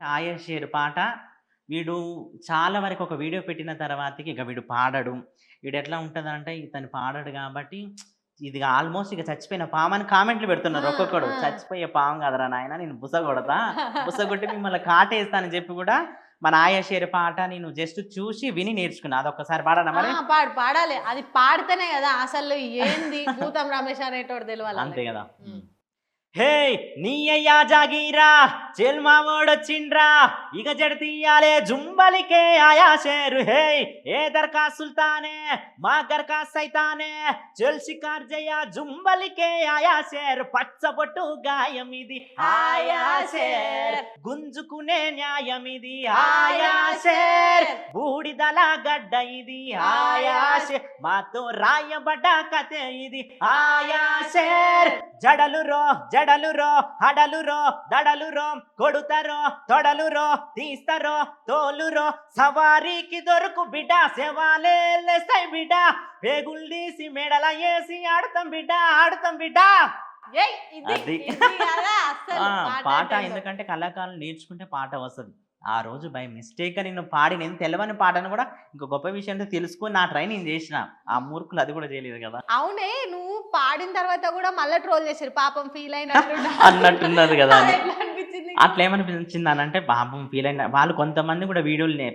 'ఆయా షేర్' పాట వీడు చాలా వరకు ఒక వీడియో పెట్టిన తర్వాతకి ఇక వీడు పాడడు. వీడెట్లా ఉంటదంటే ఇతను పాడడు గాబట్టి ఇది ఆల్‌మోస్ట్ ఇక చచ్చిపోయిన పామని కామెంట్‌లు ఆ! పెడుతున్నారు ఒక్కొక్కడు. ఆ! చచ్చిపోయే పాము కాదురా నాయనా నేను బుసగొడతా. బుసగొట్టి మిమ్మల్ని కాటేస్తా అని చెప్పి గూడా మన 'ఆయా షేర్' పాట నేను జస్ట్ చూసి విని నేర్చుకున్నా. అదొక్కసారి పాడనా ఆ! మరి? పాడాలి. అది పాడితేనే గదా! అసలు ఏంది 'భూతం రమేష్' అనేటోడు తెలవాలి అంతే ఆళ్ళకి. గదా! హ్మ్. హే నీ అయ్యా జాగీరా చెల్మావోడొచ్చిండ్రా ఇక జడ తీయాలే జుంబలికే ఆయా షేరు హే ఏ దర్కా సుల్తానే మా గర్కా సైతానే చెల్ షికార్ జయ జుంబలికే ఆయా షేర్ పచ్చబొట్టు గాయం ఇది ఆయా షేర్ గుంజుకునే న్యాయం ఇది ఆయా షేర్ బూడిదల గడ్డ ఇది ఆయా షేర్ మాతో రాయబడ్డ కథే ఇది ఆయా షేర్ జడలురో జడలురో హడలురో దడలురో కొడుతరో తొడలురో తీస్తరో తోలురో సవారీకి దొరుకు బిడ్డ శవాలే లేస్తాయి బిడ్డ పేగులు తీసి మెడల వేసి ఆడతాం బిడ్డ ఆడతాం బిడ్డ ఏయ్! ఇది అది గదా అస్సలు పాట అంటే ఏందో. ఎందుకంటే కళాకారులు నేర్చుకుంటే పాట వస్తది. ఆ రోజు బై మిస్టేక్ నేను పాడి నేను తెలవని పాటను కూడా ఇంకో గొప్ప విషయం ఏంటో తెలుసుకొని నా ట్రై నేను చేసిన. ఆ మూర్ఖులు అది కూడా చేయలేదు కదా! అవునే నువ్వు పాడిన తర్వాత గూడా మళ్ళా ట్రోల్ చేసిర్రు. పాపం ఫీల్ అయినట్టున్నా అన్నట్టున్నది కదా అని. అదెట్లా అనిపించింది నీకు? అట్లేమనిపించిందనంటే పాపం ఫీల్ అయిన వాళ్ళు కొంతమంది కూడా వీడియో‌లని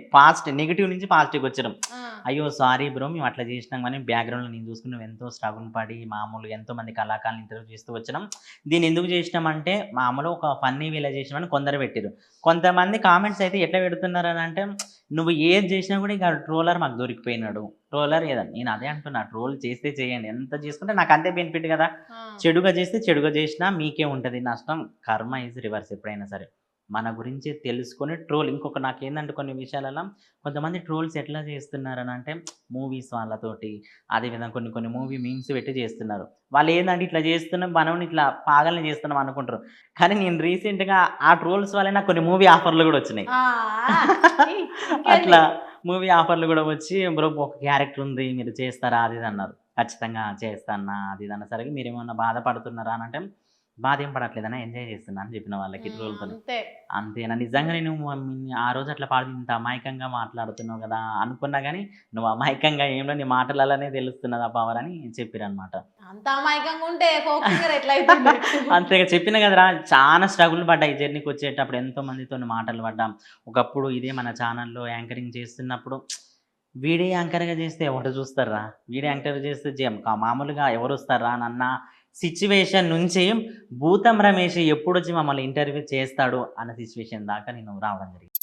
నెగెటివ్ నుంచి పాజిటివ్‌కొచ్చడం. ఆ! అయ్యో! సారీ బ్రో మేము అట్లా చేసినాం గానీ బ్యాక్‌గ్రౌండ్‌లో నేను చూసుకుని నువ్వు ఎంతో స్ట్రగుల్ పడి మామూలుగా ఎంతోమంది కళాకారులను ఇంటర్వ్యూ చేస్తూ వచ్చినాం. దీన్ని ఎందుకు చేసినామంటే మామూలుగా ఒక ఫన్నీ వేలో చేసినామని కొందరు పెట్టిర్రు. కొంతమంది కామెంట్స్ అయితే ఎట్లా పెడుతున్నారనంటే నువ్వు ఏది చేసినా కూడా ఇక ట్రోలర్ మాకు దొరికిపోయినాడు. ట్రోలర్ ఏదని నేను అదే అంటున్నా ట్రోల్ చేస్తే చేయండి. ఎంత చేసుకుంటే నాకు అంతే బెనిఫిట్ కదా! ఆ! చెడుగా చేస్తే చెడుగా చేసినా మీకే ఉంటది నష్టం. కర్మ ఈజ్ రివర్స్ ఎప్పుడైనా సరే. మన గురించి తెలుసుకొని ట్రోల్ ఇంకొక నాకేందంటే కొన్ని విషయాలలో కొంతమంది ట్రోల్స్ ఎట్లా చేస్తున్నారనంటే మూవీస్ వాళ్ళతోటి అదేవిధంగా కొన్ని కొన్ని మూవీ మీమ్స్ పెట్టి చేస్తున్నారు. వాళ్ళేందంటే ఇట్లా చేస్తున్నాం మనల్ని ఇట్లా పాగల్ని చేస్తున్నాం అనుకుంటారు. కానీ నేను రీసెంట్‌గా ఆ ట్రోల్స్ వల్లే నాకు కొన్ని మూవీ ఆఫర్‌లు గూడా వచ్చినాయి. ఆ! ఆ! ఇంకేంది? అట్లా మూవీ ఆఫర్‌లు గూడా వచ్చి బ్రో ఒక క్యారెక్టర్ ఉంది మీరు చేస్తారా? అది ఇది అన్నారు. ఖచ్చితంగా చేస్తా అన్న అది ఇది అనేసరికి మీరేమన్నా బాధపడుతున్నారా అనంటే బాధేం పడట్లేదన్నా ఎంజాయ్ చేస్తున్నా అని చెప్పిన వాళ్ళకి ట్రోల్‌తోని. అంతే. అంతేనా నిజంగా నేను ఆ రోజు అట్లా పాడి ఇంత అమాయకంగా మాట్లాడుతున్నావు గదా! అనుకున్నా గానీ నువ్వు అమాయకంగా ఏం లేదు నీ మాటలలోనే తెలుస్తున్నది ఆ పవర్ అని చెప్పిరనమాట. అంత అమాయకంగా ఉంటే ఫోక్ సింగర్ ఎట్లయితుండే? అంతేగా చెప్పిన కదరా! చాలా స్ట్రగుల్ పడ్డా ఈ జర్నీకొచ్చేటప్పుడు ఎంతో మందితోని మాటలు పడ్డాం. ఒకప్పుడు ఇదే మన ఛానెల్‌లో యాంకరింగ్ చేస్తున్నప్పుడు వీడే యాంకర్‌గా చేస్తే ఎవడు చూస్తార్రా? వీడే యాంకర్ చేస్తే మామూలుగా ఎవరొస్తార్రా అనన్న సిట్యుయేషన్ నుంచి భూతం రమేష్ ఎప్పుడొచ్చి మమ్మల్ని ఇంటర్వ్యూ చేస్తాడు అన్న సిట్యుయేషన్ దాకా నేను రావడం జరిగింది.